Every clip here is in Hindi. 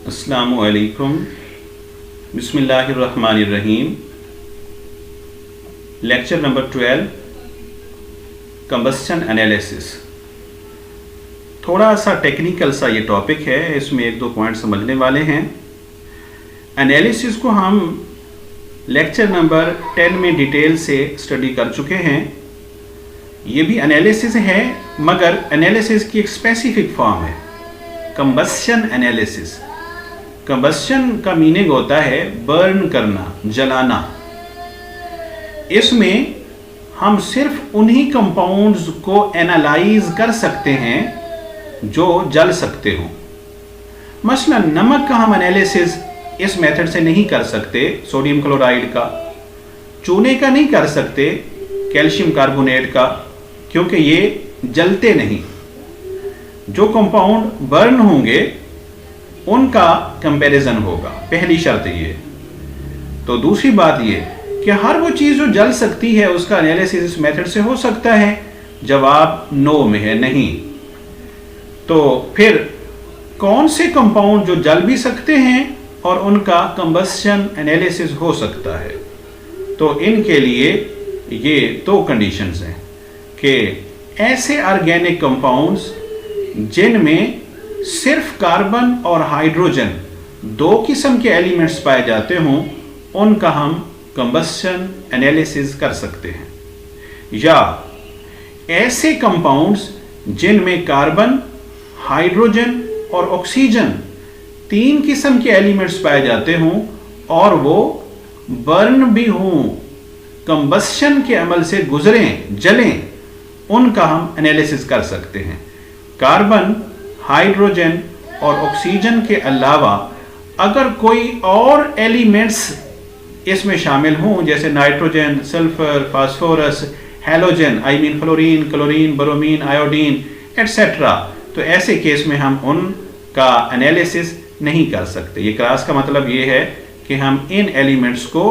अस्सलामुअलैकुम बिस्मिल्लाहिर्रहमानिर्रहीम। Lecture number 12 combustion analysis. थोड़ा सा टेक्निकल सा ये टॉपिक है, इसमें एक दो पॉइंट समझने वाले हैं। एनालिसिस को हम लेक्चर नंबर 10 में डिटेल से स्टडी कर चुके हैं। ये भी एनालिसिस है मगर एनालिसिस की एक स्पेसिफिक फॉर्म है, कंबस्शन एनालिसिस। कंबस्शन का मीनिंग होता है बर्न करना, जलाना। इसमें हम सिर्फ उन्हीं कंपाउंड्स को एनालाइज कर सकते हैं जो जल सकते हो। मसलन नमक का हम एनालिसिस इस मेथड से नहीं कर सकते, सोडियम क्लोराइड का। चूने का नहीं कर सकते, कैल्शियम कार्बोनेट का, क्योंकि ये जलते नहीं। जो कंपाउंड बर्न होंगे उनका कंपैरिजन होगा, पहली शर्त ये। तो दूसरी बात ये कि हर वो चीज़ जो जल सकती है उसका एनालिसिस इस मेथड से हो सकता है। जवाब नो में है, नहीं। तो फिर कौन से कंपाउंड जो जल भी सकते हैं और उनका कंबस्शन एनालिसिस हो सकता है? तो इनके लिए ये दो कंडीशंस हैं कि ऐसे ऑर्गेनिक कंपाउंड्स जिनमें सिर्फ कार्बन और हाइड्रोजन दो किस्म के एलिमेंट्स पाए जाते हों, उनका हम कंबस्शन एनालिसिस कर सकते हैं। या ऐसे कंपाउंड्स जिनमें कार्बन, हाइड्रोजन और ऑक्सीजन तीन किस्म के एलिमेंट्स पाए जाते हों और वो बर्न भी हों, कंबस्शन के अमल से गुजरें, जलें, उनका हम एनालिसिस कर सकते हैं। कार्बन, हाइड्रोजन और ऑक्सीजन के अलावा अगर कोई और एलिमेंट्स इसमें शामिल हों, जैसे nitrogen, sulphur, phosphorus, halogen, fluorine, chlorine, bromine, iodine etcetera, तो ऐसे केस में हम उनका एनालिसिस नहीं कर सकते। ये क्लास का मतलब ये है कि हम इन एलिमेंट्स को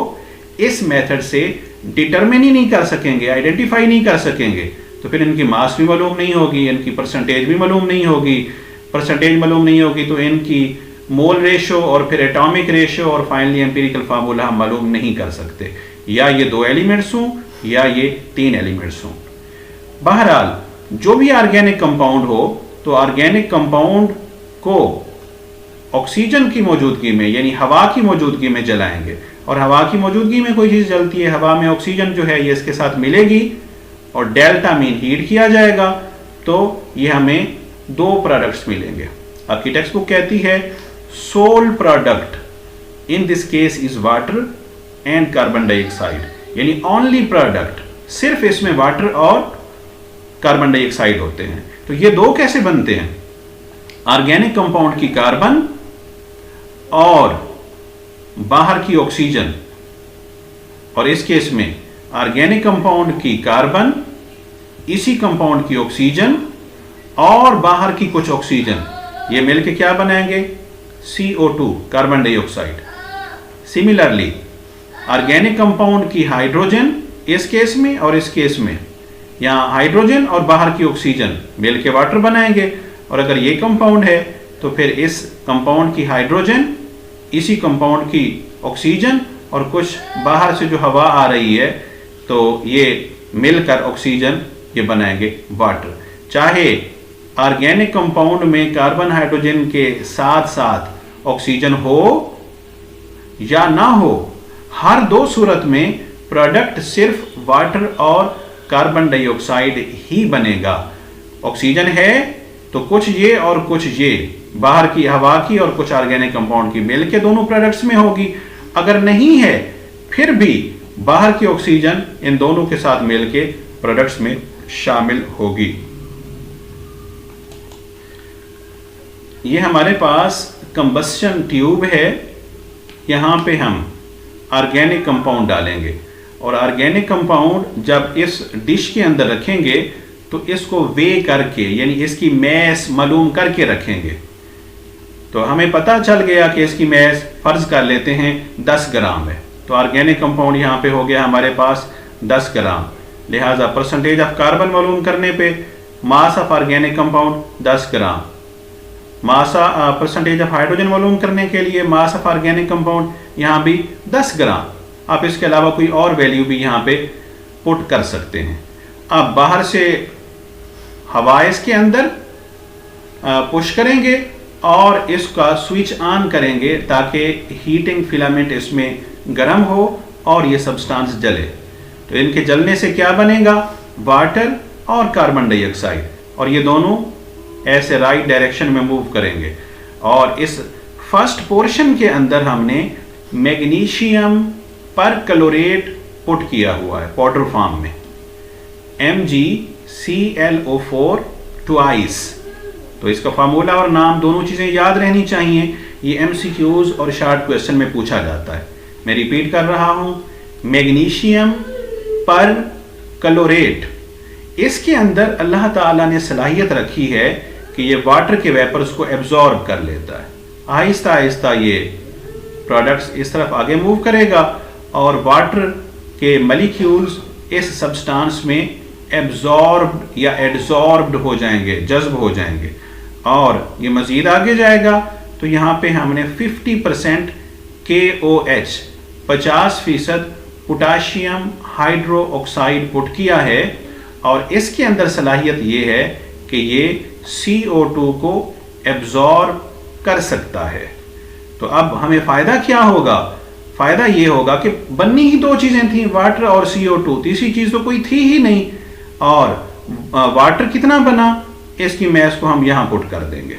इस मेथड से डिटरमिन ही नहीं कर सकेंगे, आइडेंटिफाई नहीं कर सकेंगे। तो फिर इनकी मास भी मालूम नहीं होगी, इनकी परसेंटेज भी मालूम नहीं होगी। परसेंटेज मालूम नहीं होगी तो इनकी मोल रेशो और फिर एटॉमिक रेशो और फाइनली एम्पिरिकल फार्मूला हम मालूम नहीं कर सकते। या ये दो एलिमेंट्स हों या ये तीन एलिमेंट्स हों। बहरहाल जो भी ऑर्गेनिक कंपाउंड हो, तो ऑर्गेनिक कंपाउंड को ऑक्सीजन की मौजूदगी में यानी हवा की मौजूदगी में जलाएंगे। और हवा की मौजूदगी में कोई चीज़ जलती है, हवा में ऑक्सीजन जो है ये इसके साथ मिलेगी और डेल्टा मीन हीट किया जाएगा, तो ये हमें दो प्रोडक्ट्स मिलेंगे। आपकी टेक्स्ट बुक कहती है sole product in this case is water and carbon dioxide, यानी ओनली प्रोडक्ट, सिर्फ इसमें वाटर और कार्बन डाइऑक्साइड होते हैं। तो ये दो कैसे बनते हैं? ऑर्गेनिक कंपाउंड की कार्बन और बाहर की ऑक्सीजन, और इस केस में ऑर्गेनिक कंपाउंड की कार्बन, इसी कंपाउंड की ऑक्सीजन और बाहर की कुछ ऑक्सीजन, ये मिलके क्या बनाएंगे? CO2, carbon dioxide. Similarly organic compound की हाइड्रोजन इस केस में और इस केस में, यहाँ हाइड्रोजन और बाहर की ऑक्सीजन मिलके वाटर बनाएंगे। और अगर ये कंपाउंड है तो फिर इस कंपाउंड की हाइड्रोजन, इसी कंपाउंड की ऑक्सीजन और कुछ बाहर से जो हवा आ रही है, तो ये मिलकर ऑक्सीजन ये बनाएंगे वाटर। चाहे ऑर्गेनिक कंपाउंड में कार्बन हाइड्रोजन के साथ साथ ऑक्सीजन हो या ना हो, हर दो सूरत में प्रोडक्ट सिर्फ वाटर और कार्बन डाइऑक्साइड ही बनेगा। ऑक्सीजन है तो कुछ ये और कुछ ये, बाहर की हवा की और कुछ ऑर्गेनिक कंपाउंड की मिलके दोनों प्रोडक्ट्स में होगी। अगर नहीं है फिर भी बाहर की ऑक्सीजन इन दोनों के साथ मिलके प्रोडक्ट्स में शामिल होगी। ये हमारे पास कंबस्शन ट्यूब है, यहाँ पे हम ऑर्गेनिक कंपाउंड डालेंगे और ऑर्गेनिक कंपाउंड जब इस डिश के अंदर रखेंगे तो इसको वे करके यानी इसकी मैस मालूम करके रखेंगे। तो हमें पता चल गया कि इसकी मैस फर्ज कर लेते हैं 10 ग्राम है, तो ऑर्गेनिक कंपाउंड यहाँ पे हो गया हमारे पास 10 ग्राम। लिहाजा परसेंटेज ऑफ कार्बन मालूम करने पे mass of organic compound 10 gram. Percentage of hydrogen मालूम करने के लिए मास ऑफ ऑर्गेनिक कंपाउंड यहाँ भी 10 ग्राम, आप इसके अलावा कोई और वैल्यू भी यहाँ पे पुट कर सकते हैं। अब बाहर से हवा इसके अंदर पुश करेंगे और इसका स्विच ऑन करेंगे ताकि हीटिंग फिलामेंट इसमें गर्म हो और ये सब्सटेंस जले। तो इनके जलने से क्या बनेगा, वाटर और कार्बन डाइऑक्साइड, और ये दोनों ऐसे राइट डायरेक्शन में मूव करेंगे। और इस फर्स्ट पोर्शन के अंदर हमने मैग्नीशियम पर क्लोरेट पुट किया हुआ है पाउडर फॉर्म में, MgClO4 ट्वाइस। तो इसका फार्मूला और नाम दोनों चीज़ें याद रहनी चाहिए, ये MCQs और शॉर्ट क्वेश्चन में पूछा जाता है। मैं रिपीट कर रहा हूं, मैग्नीशियम पर क्लोरेट, इसके अंदर अल्लाह ताला ने सलाहियत रखी है कि ये वाटर के वेपर्स को एब्जॉर्ब कर लेता है। आहिस्ता आहिस्ता ये प्रोडक्ट्स इस तरफ आगे मूव करेगा और वाटर के मॉलिक्यूल्स इस सब्सटेंस में एब्जॉर्ब्ड या एड्जॉर्ब्ड हो जाएंगे, जज्ब हो जाएंगे, और ये मजीद आगे जाएगा। तो यहाँ पे हमने 50% KOH 50% potassium hydro oxide put किया है, और इसके अंदर सलाहियत ये है कि ये CO2 को एब्जॉर्ब कर सकता है। तो अब हमें फ़ायदा क्या होगा, फ़ायदा ये होगा कि बननी ही दो चीज़ें थी, वाटर और CO2, तीसरी चीज़ तो कोई थी ही नहीं। और वाटर कितना बना, इसकी मैस को हम यहाँ पुट कर देंगे,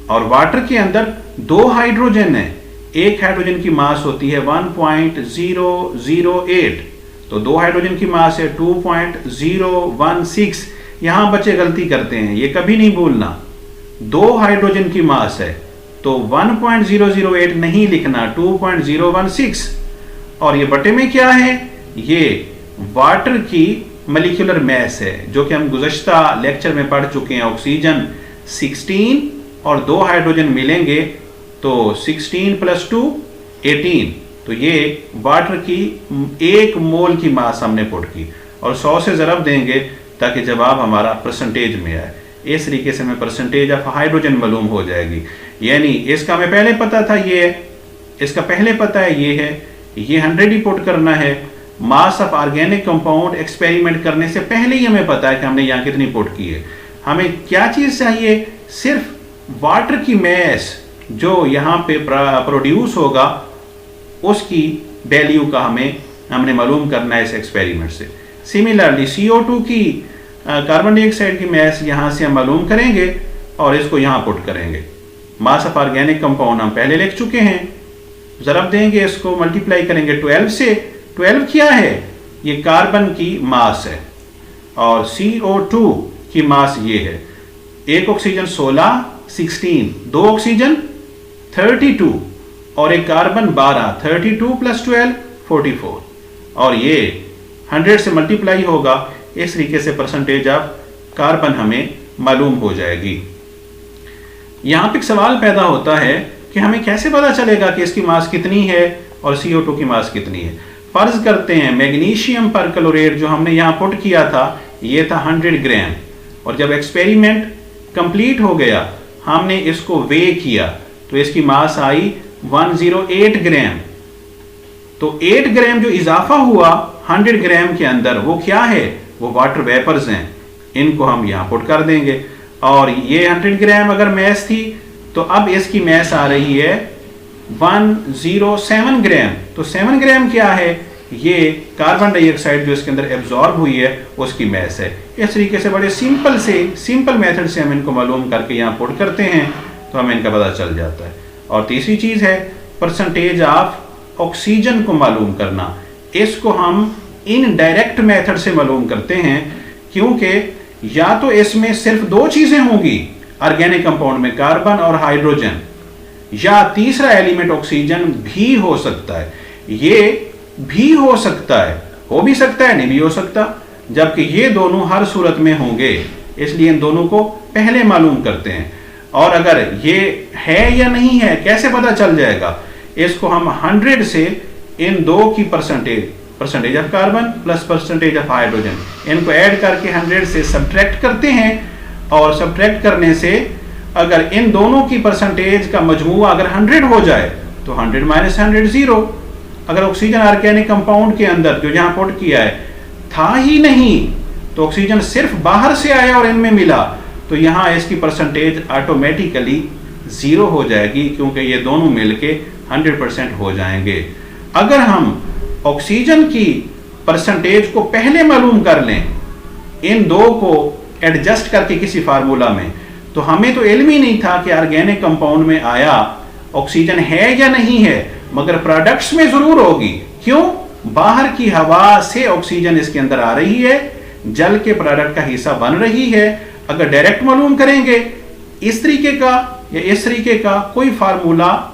और वाटर के अंदर 2 हाइड्रोजन है, एक हाइड्रोजन की मास होती है 1.008, तो 2 हाइड्रोजन की मास है 2.016। यहां बच्चे गलती करते हैं, ये कभी नहीं भूलना, 2 हाइड्रोजन की मास है तो 1.008 नहीं लिखना, 2.016। और ये बटे में क्या है, ये वाटर की मॉलिक्यूलर मैस है, जो कि हम गुज़श्ता लेक्चर में पढ़ चुके हैं। ऑक्सीजन 16 और 2 हाइड्रोजन मिलेंगे तो 16 + 2 18, तो ये वाटर की 1 मोल की मास हमने पुट की, और 100 से ज़रब देंगे ताकि जवाब हमारा परसेंटेज में आए। इस तरीके से हमें परसेंटेज ऑफ हाइड्रोजन मालूम हो जाएगी। यानी इसका हमें पहले पता था, ये है, इसका पहले पता है, ये है, ये 100 ही पुट करना है। Mass of organic compound experiment करने से पहले ही हमें पता है कि हमने यहाँ कितनी पुट की है। हमें क्या चीज़ चाहिए, सिर्फ वाटर की मैस जो यहाँ पे प्रोड्यूस होगा उसकी वैल्यू का हमने मालूम करना है इस एक्सपेरिमेंट से। सिमिलरली CO2 की कार्बन डाइऑक्साइड की मैस यहाँ से हम मालूम करेंगे और इसको यहाँ पुट करेंगे। मास ऑफ ऑर्गेनिक कंपाउंड हम पहले लिख चुके हैं, ज़रब देंगे, इसको मल्टीप्लाई करेंगे 12 से। 12 क्या है, ये कार्बन की मास है, और CO2 की मास ये है। एक ऑक्सीजन 16, 2 ऑक्सीजन 32 और एक कार्बन 12, 32 + 12 44, और ये 100 से मल्टीप्लाई होगा। इस तरीके से परसेंटेज ऑफ कार्बन हमें मालूम हो जाएगी। यहाँ पे एक सवाल पैदा होता है कि हमें कैसे पता चलेगा कि इसकी मास कितनी है और CO2 की मास कितनी है। फर्ज करते हैं मैग्नीशियम पर क्लोरेट जो हमने यहाँ पुट किया था, ये था 100 ग्राम, और जब एक्सपेरिमेंट कंप्लीट हो गया हमने इसको वे किया तो इसकी मास आई 108 ग्राम। तो 8 ग्राम जो इजाफा हुआ 100 ग्राम के अंदर, वो क्या है, वो वाटर वेपर्स हैं, इनको हम यहाँ पुट कर देंगे। और ये 100 ग्राम अगर मैस थी तो अब इसकी मैस आ रही है 107 ग्राम। तो 7 ग्राम क्या है, ये कार्बन डाइऑक्साइड जो इसके अंदर एब्जॉर्ब हुई है उसकी मैस है। इस तरीके से बड़े सिंपल मेथड से हम इनको मालूम करके यहाँ पुट करते हैं तो हमें इनका पता चल जाता है। और तीसरी चीज़ है परसेंटेज ऑफ ऑक्सीजन को मालूम करना। इसको हम इनडायरेक्ट मेथड से मालूम करते हैं, क्योंकि या तो इसमें सिर्फ 2 चीज़ें होंगी ऑर्गेनिक कंपाउंड में, कार्बन और हाइड्रोजन, या तीसरा एलिमेंट ऑक्सीजन भी हो सकता है। ये भी हो सकता है, हो भी सकता है, नहीं भी हो सकता, जबकि ये दोनों हर सूरत में होंगे, इसलिए इन दोनों को पहले मालूम करते हैं। और अगर ये है या नहीं है कैसे पता चल जाएगा, इसको हम 100 से इन 2 की percentage of carbon plus percentage of hydrogen, इनको ऐड करके 100 से सब्ट्रैक्ट करते हैं, और सब्ट्रैक्ट करने से अगर इन दोनों की परसेंटेज का मजमूआ अगर 100 हो जाए तो 100 माइनस 100 0। अगर ऑक्सीजन ऑर्गेनिक कंपाउंड के अंदर जो यहां पुट किया है था ही नहीं, तो ऑक्सीजन सिर्फ बाहर से आया और इनमें मिला, तो यहां इसकी परसेंटेज ऑटोमेटिकली 0 हो जाएगी, क्योंकि ये दोनों मिलके 100% हो जाएंगे। अगर हम ऑक्सीजन की परसेंटेज को पहले मालूम कर लें इन दो को एडजस्ट करके किसी फार्मूला में, तो हमें तो इल्म ही नहीं था कि ऑर्गेनिक कंपाउंड में आया ऑक्सीजन है या नहीं है, मगर प्रोडक्ट्स में जरूर होगी। क्यों? बाहर की हवा से ऑक्सीजन इसके अंदर आ रही है, जल के प्रोडक्ट का हिस्सा बन रही है। अगर डायरेक्ट मालूम करेंगे इस तरीके का या इस तरीके का कोई फार्मूला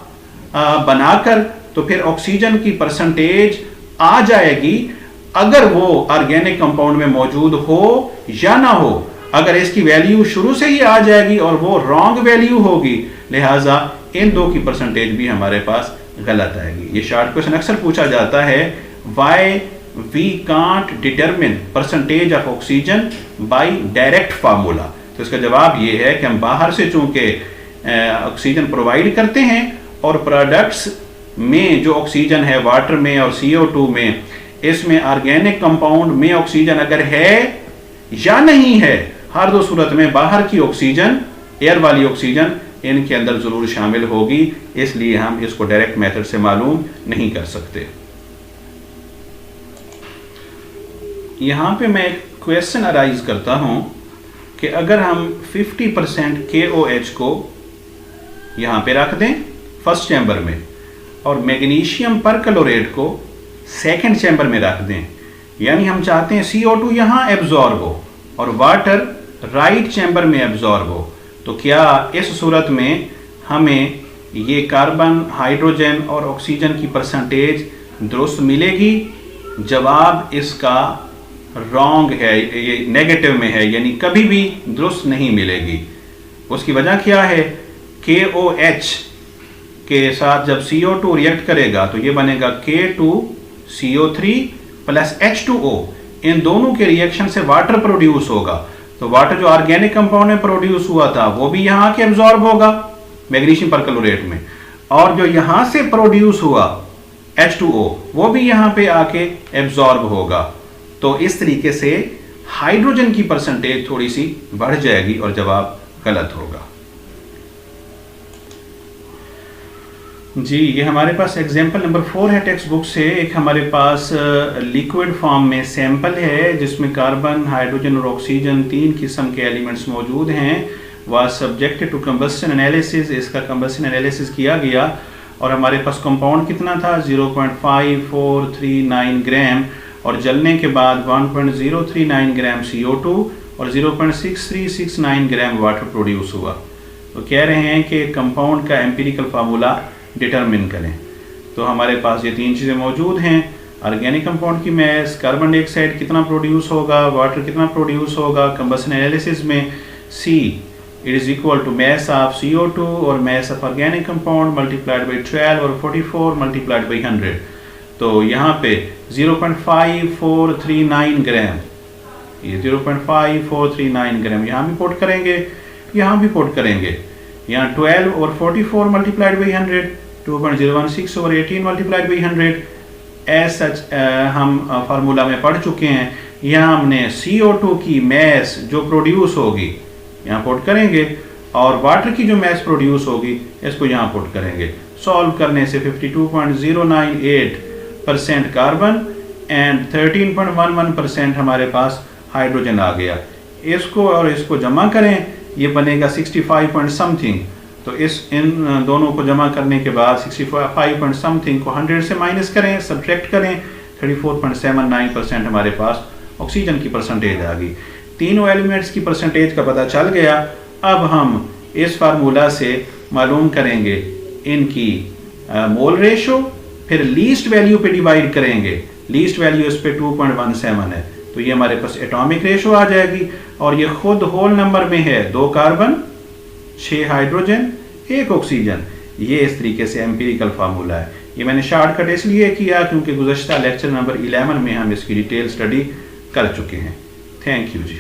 बनाकर, तो फिर ऑक्सीजन की परसेंटेज आ जाएगी, अगर वो ऑर्गेनिक कंपाउंड में मौजूद हो या ना हो। अगर इसकी वैल्यू शुरू से ही आ जाएगी और वो रॉन्ग वैल्यू होगी, लिहाजा इन दो की परसेंटेज भी हमारे पास गलत आएगी। ये शॉर्ट क्वेश्चन अक्सर पूछा जाता है, why we can't determine percentage of oxygen by direct formula. तो इसका जवाब ये है कि हम बाहर से चूंकि ऑक्सीजन प्रोवाइड करते हैं और प्रोडक्ट्स में जो ऑक्सीजन है वाटर में और CO2 में, इसमें ऑर्गेनिक कंपाउंड में ऑक्सीजन अगर है या नहीं है, हर दो सूरत में बाहर की ऑक्सीजन, एयर वाली ऑक्सीजन इनके अंदर जरूर शामिल होगी, इसलिए हम इसको डायरेक्ट मेथड से मालूम नहीं कर सकते। यहां पे मैं एक क्वेश्चन अराइज करता हूं कि अगर हम 50% KOH को यहां पे रख दें फर्स्ट चैम्बर में और मैग्नीशियम परक्लोरेट को सेकंड चैम्बर में रख दें, यानी हम चाहते हैं CO2 यहां एब्जॉर्ब हो और वाटर राइट चैम्बर में एब्जॉर्ब हो, तो क्या इस सूरत में हमें ये कार्बन, हाइड्रोजन और ऑक्सीजन की परसेंटेज दुरुस्त मिलेगी? जवाब इसका रॉन्ग है, ये नेगेटिव में है, यानी कभी भी दुरुस्त नहीं मिलेगी। उसकी वजह क्या है? KOH के साथ जब CO2 रिएक्ट करेगा तो ये बनेगा K2CO3 प्लस H2O। इन दोनों के रिएक्शन से वाटर प्रोड्यूस होगा, तो वाटर जो ऑर्गेनिक कंपाउंड में प्रोड्यूस हुआ था वो भी यहाँ आके एब्जॉर्ब होगा मैग्नीशियम परक्लोरेट में, और जो यहाँ से प्रोड्यूस हुआ H2O वो भी यहाँ पे आके एब्जॉर्ब होगा। तो इस तरीके से हाइड्रोजन की परसेंटेज थोड़ी सी बढ़ जाएगी और जवाब गलत होगा। जी, ये हमारे पास एग्जाम्पल नंबर 4 है टेक्स्ट बुक से। एक हमारे पास लिक्विड फॉर्म में सैंपल है जिसमें कार्बन, हाइड्रोजन और ऑक्सीजन 3 किस्म के एलिमेंट्स मौजूद हैं। वह सब्जेक्टेड टू कंबस्शन एनालिसिस, इसका कंबस्शन एनालिसिस किया गया और हमारे पास कंपाउंड कितना था 0.5439 ग्राम, और जलने के बाद 1.039 ग्राम CO2 और 0.6369 ग्राम वाटर प्रोड्यूस हुआ। तो कह रहे हैं कि कंपाउंड का एम्पिरिकल फार्मूला डिटरमिन करें। तो हमारे पास ये 3 चीज़ें मौजूद हैं, ऑर्गेनिक कंपाउंड की मैस, कार्बन डाइऑक्साइड कितना प्रोड्यूस होगा, वाटर कितना प्रोड्यूस होगा। कंबस्शन एनालिसिस में C it is equal to mass of CO2 और mass of organic compound multiplied by 12 और 44 मल्टीप्लाइड बाई 100। तो यहाँ पे 0.5439 ग्राम, ये 0.5439 ग्राम यहाँ भी पुट करेंगे, यहाँ भी पुट करेंगे। यहाँ 12 और 44 मल्टीप्लाइड बाई 100, 2.016 और 18 मल्टीप्लाइड बाई 100 एज सच हम फार्मूला में पढ़ चुके हैं। यहाँ हमने CO2 की मैस जो प्रोड्यूस होगी यहाँ पुट करेंगे और वाटर की जो मैस प्रोड्यूस होगी इसको यहाँ पुट करेंगे। सॉल्व करने से 52.098% कार्बन एंड 13.11% हमारे पास हाइड्रोजन आ गया। इसको और इसको जमा करें, ये बनेगा 65 पॉइंट समथिंग। तो इन दोनों को जमा करने के बाद 65 पॉइंट समथिंग को 100 से माइनस करें, सब्ट्रैक्ट करें, 34.79% हमारे पास ऑक्सीजन की परसेंटेज आ गई। तीनों एलिमेंट्स की परसेंटेज का पता चल गया। अब हम इस फार्मूला से मालूम करेंगे इनकी मोल रेशो, फिर लीस्ट वैल्यू पे डिवाइड करेंगे। लीस्ट वैल्यू इस पे 2.17 है, तो ये हमारे पास एटॉमिक रेशो आ जाएगी और ये खुद होल नंबर में है, 2 कार्बन, 6 हाइड्रोजन, 1 ऑक्सीजन। ये इस तरीके से एम्पिरिकल फार्मूला है। ये मैंने शॉर्टकट इसलिए किया क्योंकि गुज़श्ता लेक्चर नंबर 11 में हम इसकी डिटेल स्टडी कर चुके हैं। Thank you ji.